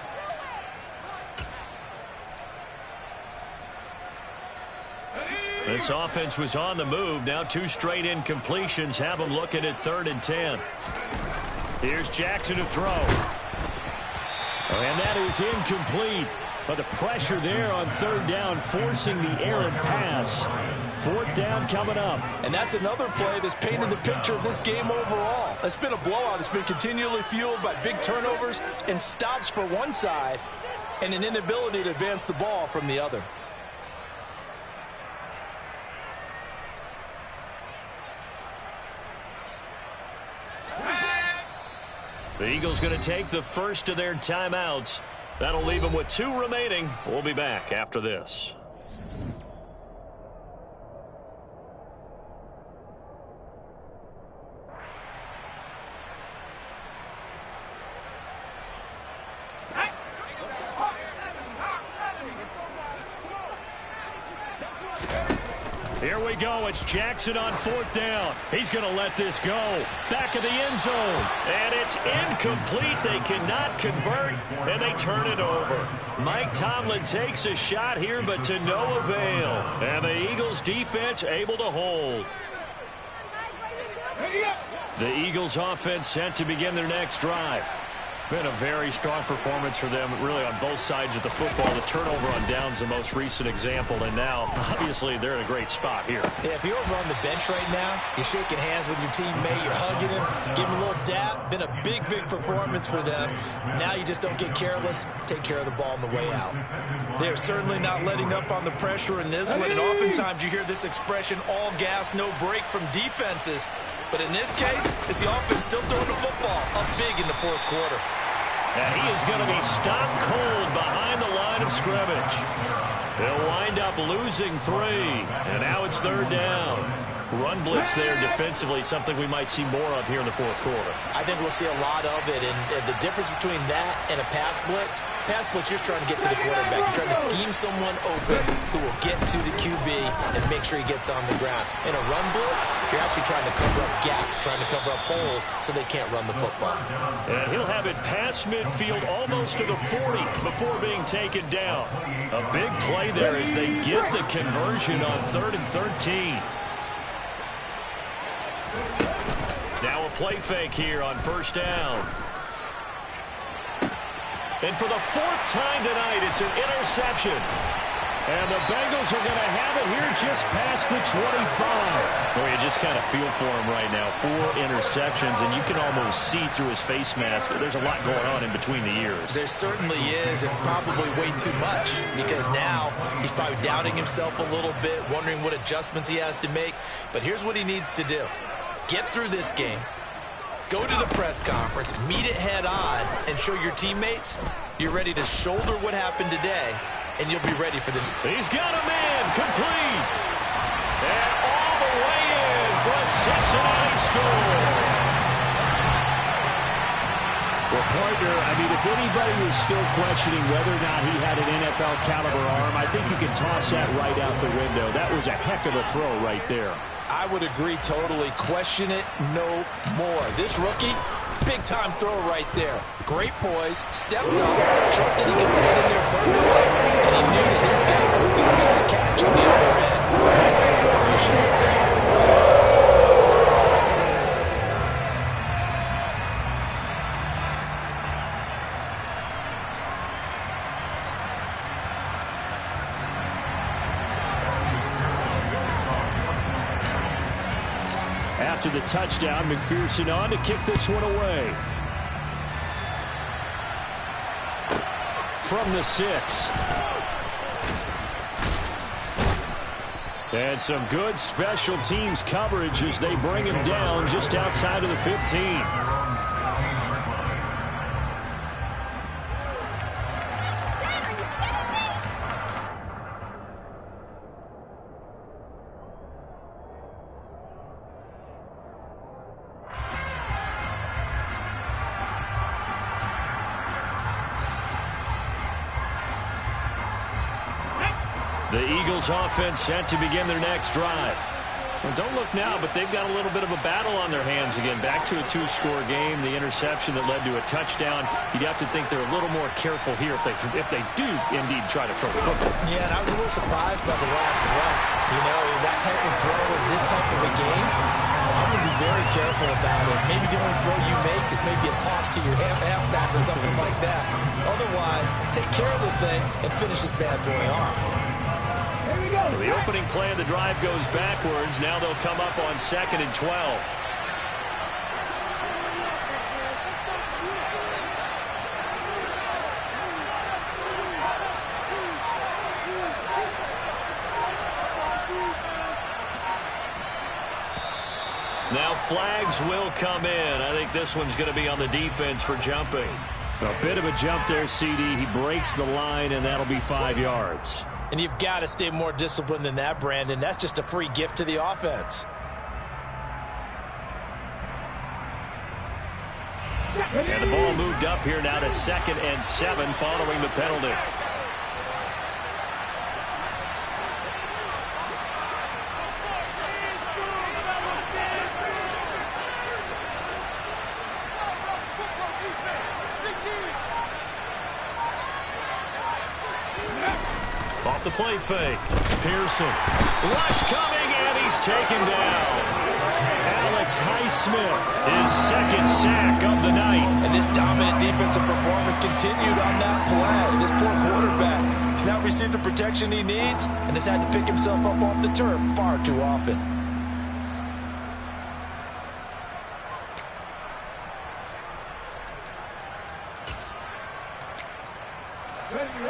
This offense was on the move. Now 2 straight incompletions have them looking at 3rd and 10. Here's Jackson to throw. And that is incomplete. But the pressure there on 3rd down, forcing the errant pass. 4th down coming up. And that's another play that's painted the picture of this game overall. It's been a blowout. It's been continually fueled by big turnovers and stops for one side and an inability to advance the ball from the other. The Eagles going to take the first of their timeouts. That'll leave them with 2 remaining. We'll be back after this. Here we go. It's Jackson on 4th down. He's going to let this go. Back of the end zone. And it's incomplete. They cannot convert, and they turn it over. Mike Tomlin takes a shot here, but to no avail. And the Eagles defense able to hold. The Eagles offense set to begin their next drive. Been a very strong performance for them, really, on both sides of the football. The turnover on downs, the most recent example, and now, obviously, they're in a great spot here. Yeah, if you're over on the bench right now, you're shaking hands with your teammate, you're hugging him, giving him a little dap. Been a big, big performance for them. Now you just don't get careless. Take care of the ball on the way out. They're certainly not letting up on the pressure in this one, and oftentimes you hear this expression, all gas, no break from defenses. But in this case, it's the offense still throwing the football up big in the 4th quarter. And he is going to be stopped cold behind the line of scrimmage. He'll wind up losing 3. And now it's 3rd down. Run blitz there defensively, something we might see more of here in the 4th quarter. I think we'll see a lot of it. And the difference between that and a pass blitz, you're just trying to get to the quarterback. You're trying to scheme someone open who will get to the QB and make sure he gets on the ground. In a run blitz, you're actually trying to cover up gaps, trying to cover up holes so they can't run the football. And he'll have it past midfield almost to the 40 before being taken down. A big play there as they get the conversion on 3rd and 13. Now a play fake here on 1st down. And for the fourth time tonight, it's an interception. And the Bengals are going to have it here just past the 25. Well, you just kind of feel for him right now. 4 interceptions, and you can almost see through his face mask. There's a lot going on in between the ears. There certainly is, and probably way too much, because now he's probably doubting himself a little bit, wondering what adjustments he has to make. But here's what he needs to do. Get through this game. Go to the press conference, meet it head on, and show your teammates you're ready to shoulder what happened today, and you'll be ready for the... He's got a man, complete. And all the way in for a Cincinnati score. Well, partner, I mean, if anybody was still questioning whether or not he had an NFL caliber arm, I think you can toss that right out the window. That was a heck of a throw right there. I would agree totally. Question it no more. This rookie, big-time throw right there. Great poise, stepped up, trusted he could land in there perfectly, and he knew that his guy was going to make the catch on the other end. Nice collaboration. After the touchdown, McPherson on to kick this one away. From the 6. And some good special teams coverage as they bring him down just outside of the 15. The Eagles offense set to begin their next drive. Well, don't look now, but they've got a little bit of a battle on their hands again. Back to a 2-score game. The interception that led to a touchdown. You'd have to think they're a little more careful here if they do indeed try to throw the football. Yeah, and I was a little surprised by the last throw. You know, that type of throw in this type of a game, I'm going to be very careful about it. Maybe the only throw you make is maybe a toss to your halfback or something like that. Otherwise, take care of the thing and finish this bad boy off. So the opening play of the drive goes backwards. Now they'll come up on 2nd and 12. Now flags will come in. I think this one's going to be on the defense for jumping. A bit of a jump there, CD. He breaks the line, and that'll be 5 yards. And you've got to stay more disciplined than that, Brandon. That's just a free gift to the offense. And the ball moved up here now to 2nd and 7 following the penalty. Off the play fake. Pearson. Rush coming, and he's taken down. Alex Highsmith, his 2nd sack of the night. And this dominant defensive performance continued on that play. This poor quarterback has now received the protection he needs and has had to pick himself up off the turf far too often.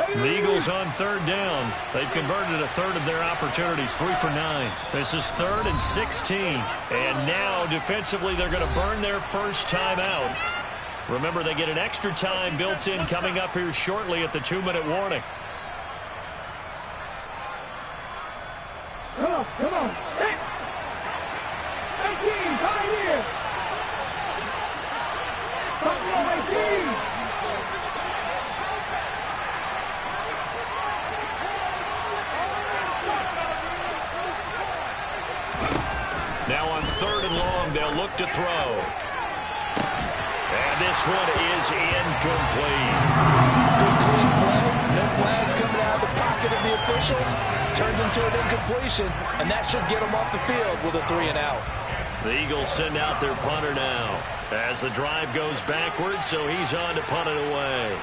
The Eagles on 3rd down. They've converted a third of their opportunities, 3 for 9. This is 3rd and 16. And now, defensively, they're going to burn their first time out. Remember, they get an extra time built in coming up here shortly at the 2-minute warning. Come on. 18, come here. Come on, 18. Now on 3rd and long, they'll look to throw. And this one is incomplete. Good clean play. No flags coming out of the pocket of the officials. Turns into an incompletion, and that should get them off the field with a 3 and out. The Eagles send out their punter now as the drive goes backwards, so he's on to punt it away.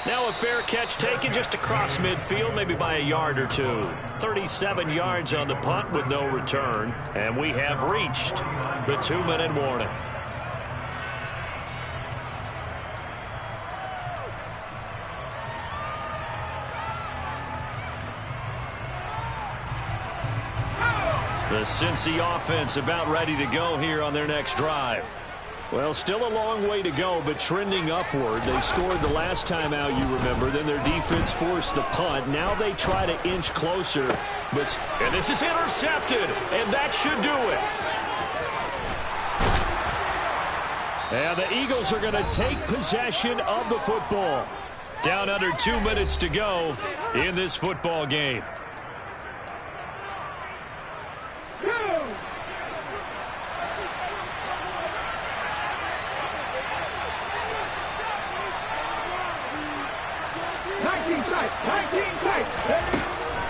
Now a fair catch taken just across midfield, maybe by a yard or two. 37 yards on the punt with no return, and we have reached the 2-minute warning. The Cincy offense about ready to go here on their next drive. Well, still a long way to go, but trending upward. They scored the last time out, you remember. Then their defense forced the punt. Now they try to inch closer. And this is intercepted, and that should do it. And the Eagles are going to take possession of the football. Down under 2 minutes to go in this football game.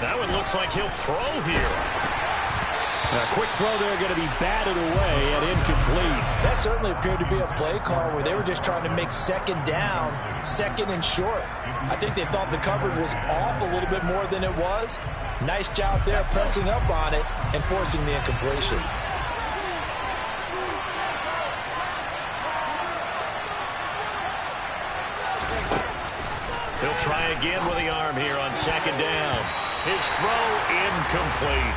That one looks like he'll throw here. A quick throw there going to be batted away and incomplete. That certainly appeared to be a play call where they were just trying to make second down, second and short. I think they thought the coverage was off a little bit more than it was. Nice job there pressing up on it and forcing the incompletion. He'll try again with the arm here on second down. His throw incomplete.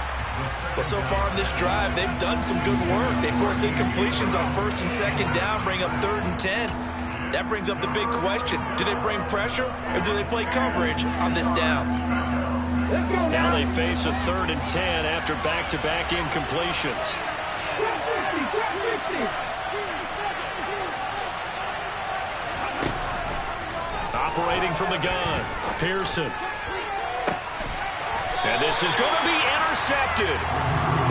Well, so far in this drive, they've done some good work. They force incompletions on first and second down, bring up 3rd and 10. That brings up the big question. Do they bring pressure or do they play coverage on this down? Now they face a 3rd and 10 after back-to-back incompletions. Operating from the gun, Pearson. And this is going to be intercepted.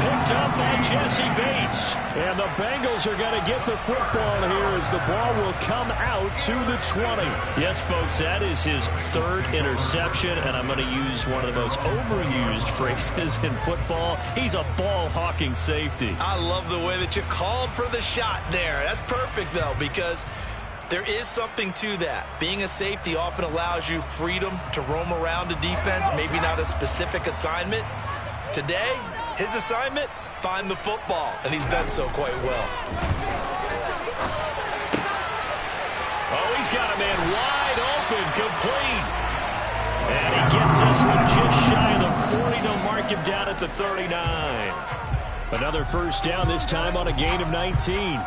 Picked up by Jesse Bates. And the Bengals are going to get the football here as the ball will come out to the 20. Yes, folks, that is his 3rd interception, and I'm going to use one of the most overused phrases in football. He's a ball-hawking safety. I love the way that you called for the shot there. That's perfect, though, because there is something to that. Being a safety often allows you freedom to roam around a defense, maybe not a specific assignment. Today, his assignment, find the football, and he's done so quite well. Oh, he's got a man wide open, complete. And he gets this one just shy of the 40 to mark him down at the 39. Another first down, this time on a gain of 19.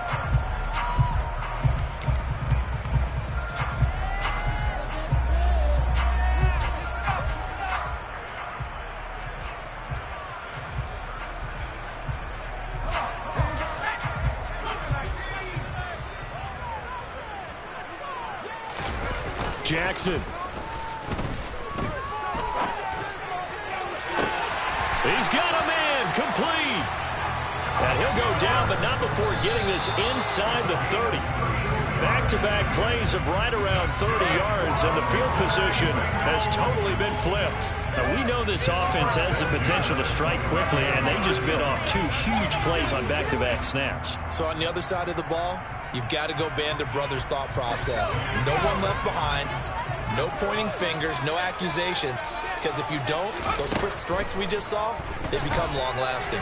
Jackson. He's got a man, complete. And he'll go down, but not before getting this inside the 30. Back-to-back plays of right around 30 yards, and the field position has totally been flipped. Now, we know this offense has the potential to strike quickly, and they just bit off 2 huge plays on back-to-back snaps. So on the other side of the ball, you've got to go Band of Brothers thought process. No one left behind, no pointing fingers, no accusations, because if you don't, those quick strikes we just saw, they become long-lasting.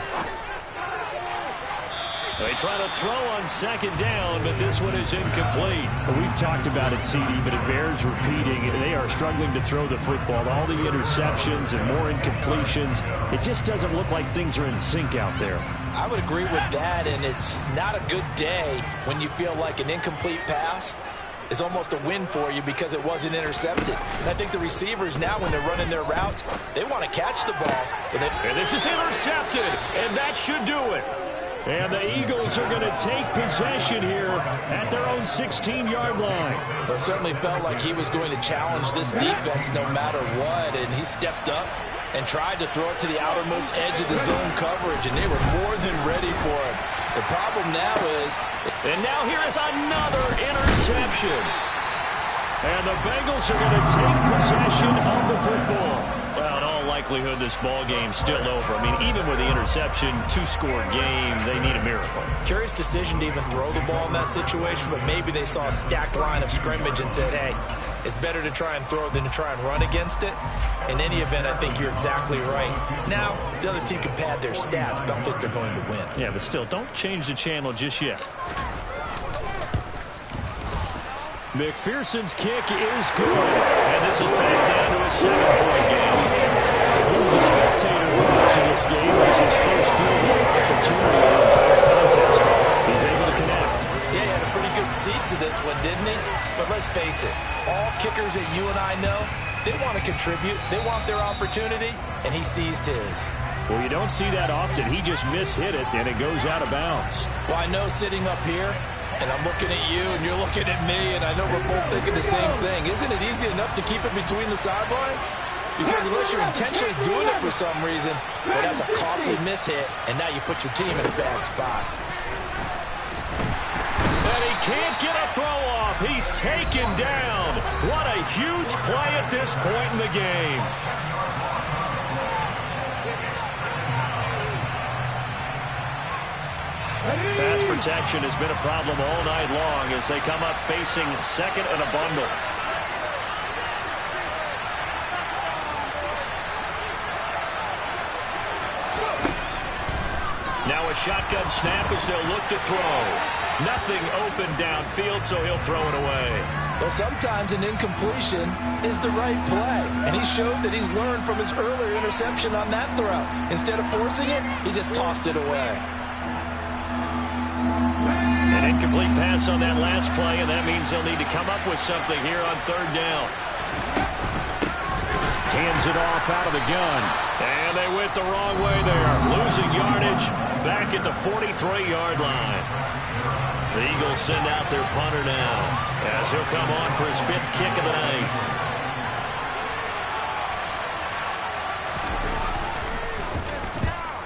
They try to throw on second down, but this one is incomplete. We've talked about it, CD, but it bears repeating. They are struggling to throw the football. All the interceptions and more incompletions. It just doesn't look like things are in sync out there. I would agree with that, and it's not a good day when you feel like an incomplete pass is almost a win for you because it wasn't intercepted. And I think the receivers now, when they're running their routes, they want to catch the ball. And this is intercepted, and that should do it. And the Eagles are going to take possession here at their own 16-yard line. Well, it certainly felt like he was going to challenge this defense no matter what, and he stepped up and tried to throw it to the outermost edge of the zone coverage, and they were more than ready for it. The problem now is... And now here is another interception. And the Bengals are going to take possession of the football. Well, in all likelihood, likelihood this ball game's still over. I mean, even with the interception, two-score game, they need a miracle. Curious decision to even throw the ball in that situation, but maybe they saw a stacked line of scrimmage and said, hey, it's better to try and throw than to try and run against it. In any event, I think you're exactly right. Now, the other team can pad their stats, but I don't think they're going to win. Yeah, but still, don't change the channel just yet. McPherson's kick is good. And this is back down to a 7-point game. Who's a spectator for watching this game? It's his first field goal opportunity in the entire contest. He's able to connect. Yeah, he had a pretty good seat to this one, didn't he? But let's face it, all kickers that you and I know, they want to contribute. They want their opportunity, and he seized his. Well, you don't see that often. He just mishit it, and it goes out of bounds. Well, I know sitting up here, and I'm looking at you, and you're looking at me, and I know we're both thinking the same thing. Isn't it easy enough to keep it between the sidelines? Because unless you're intentionally doing it for some reason, well, that's a costly mishit, and now you put your team in a bad spot. And he can't get a throw off. He's taken down. What a huge play at this point in the game. Pass protection has been a problem all night long as they come up facing second and a bundle. Now a shotgun snap as they'll look to throw. Nothing open downfield, so he'll throw it away. Well, sometimes an incompletion is the right play, and he showed that he's learned from his earlier interception on that throw. Instead of forcing it, he just tossed it away. An incomplete pass on that last play, and that means they'll need to come up with something here on third down. Hands it off out of the gun. And they went the wrong way there. Losing yardage back at the 43-yard line. The Eagles send out their punter now as he'll come on for his 5th kick of the night.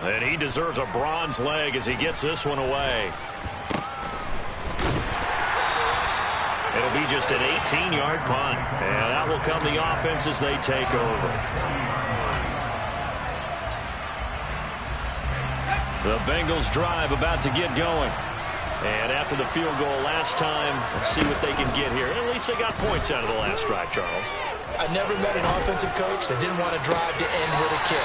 And he deserves a bronze leg as he gets this one away. It'll be just an 18-yard punt. And out will come the offense as they take over. The Bengals drive about to get going. And after the field goal last time, let's see what they can get here. At least they got points out of the last drive, Charles. I never met an offensive coach that didn't want to drive to end with a kick.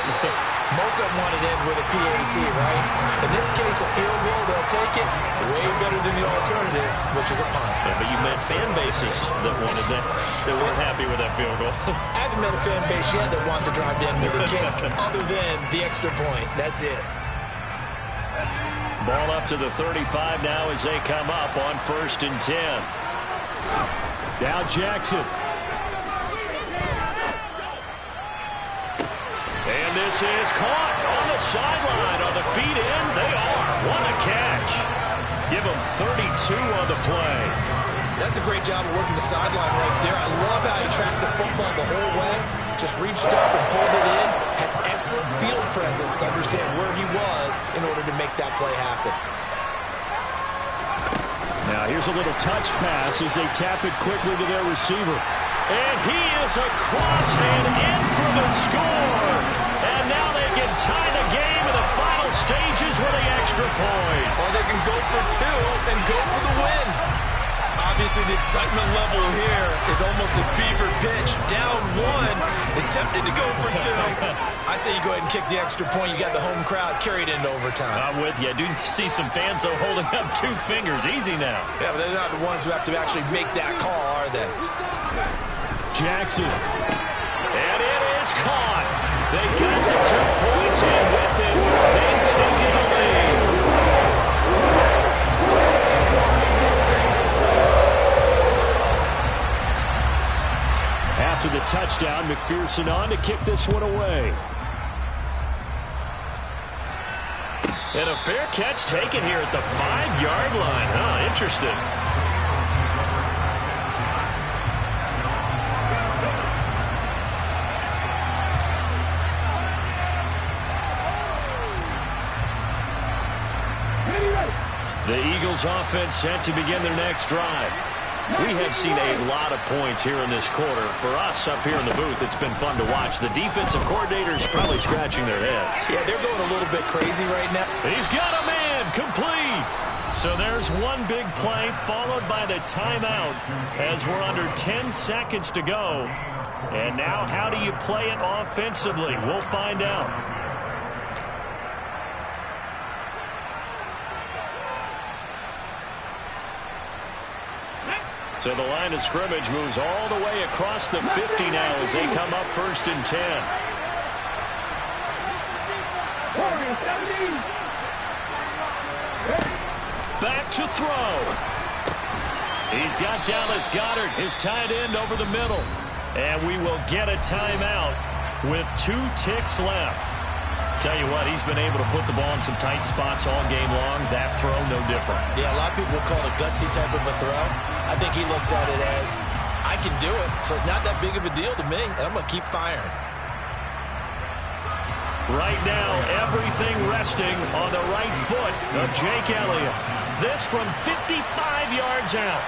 Most of them want to end with a PAT, right? In this case, a field goal, they'll take it way better than the alternative, which is a punt. Yeah, but you met fan bases that wanted that. They weren't happy with that field goal. I haven't met a fan base yet that wants to drive to end with a kick, other than the extra point. That's it. Ball up to the 35 now as they come up on 1st and 10. Now Jackson. And this is caught on the sideline on the feet in. They are. What a catch. Give them 32 on the play. That's a great job of working the sideline right there. I love how he tracked the football the whole way. Just reached up and pulled it in. Had excellent field presence to understand where he was in order to make that play happen. Now here's a little touch pass as they tap it quickly to their receiver. And he is across and in for the score. And now they can tie the game in the final stages with the extra point. Or they can go for 2 and go for the win. Obviously, the excitement level here is almost a fever pitch. Down 1 is tempted to go for 2. I say you go ahead and kick the extra point. You got the home crowd carried into overtime. I'm with you. I do see some fans, though, holding up 2 fingers. Easy now. Yeah, but they're not the ones who have to actually make that call, are they? Jackson. And it is caught. They got the 2 points, and with it, they've taken a lead. After the touchdown, McPherson on to kick this one away. And a fair catch taken here at the 5-yard line. Huh, interesting. The Eagles offense set to begin their next drive. We have seen a lot of points here in this quarter. For us up here in the booth, it's been fun to watch. The defensive coordinators probably scratching their heads. Yeah, they're going a little bit crazy right now. He's got a man complete. So there's one big play followed by the timeout as we're under 10 seconds to go. And now how do you play it offensively? We'll find out. So the line of scrimmage moves all the way across the 50 now as they come up 1st and 10. Back to throw. He's got Dallas Goedert, his tight end, over the middle. And we will get a timeout with 2 ticks left. Tell you what, he's been able to put the ball in some tight spots all game long. That throw, no different. Yeah, a lot of people will call it a gutsy type of a throw. I think he looks at it as, I can do it, so it's not that big of a deal to me, and I'm going to keep firing. Right now, everything resting on the right foot of Jake Elliott. This from 55 yards out.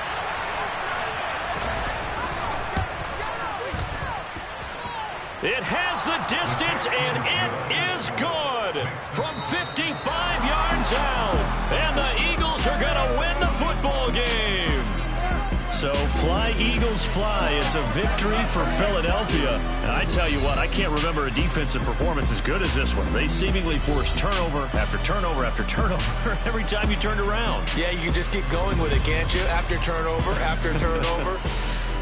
It has the distance, and it is good from 55 yards out. And the Eagles are going to win the football game. So fly, Eagles, fly. It's a victory for Philadelphia. And I tell you what, I can't remember a defensive performance as good as this one. They seemingly forced turnover after turnover after turnover every time you turned around. Yeah, you can just keep going with it, can't you? After turnover, after turnover.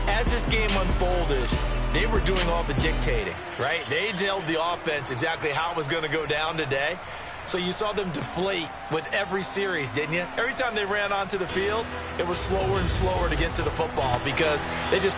As this game unfolded, they were doing all the dictating, right? They told the offense exactly how it was going to go down today. So you saw them deflate with every series, didn't you? Every time they ran onto the field, it was slower and slower to get to the football because they just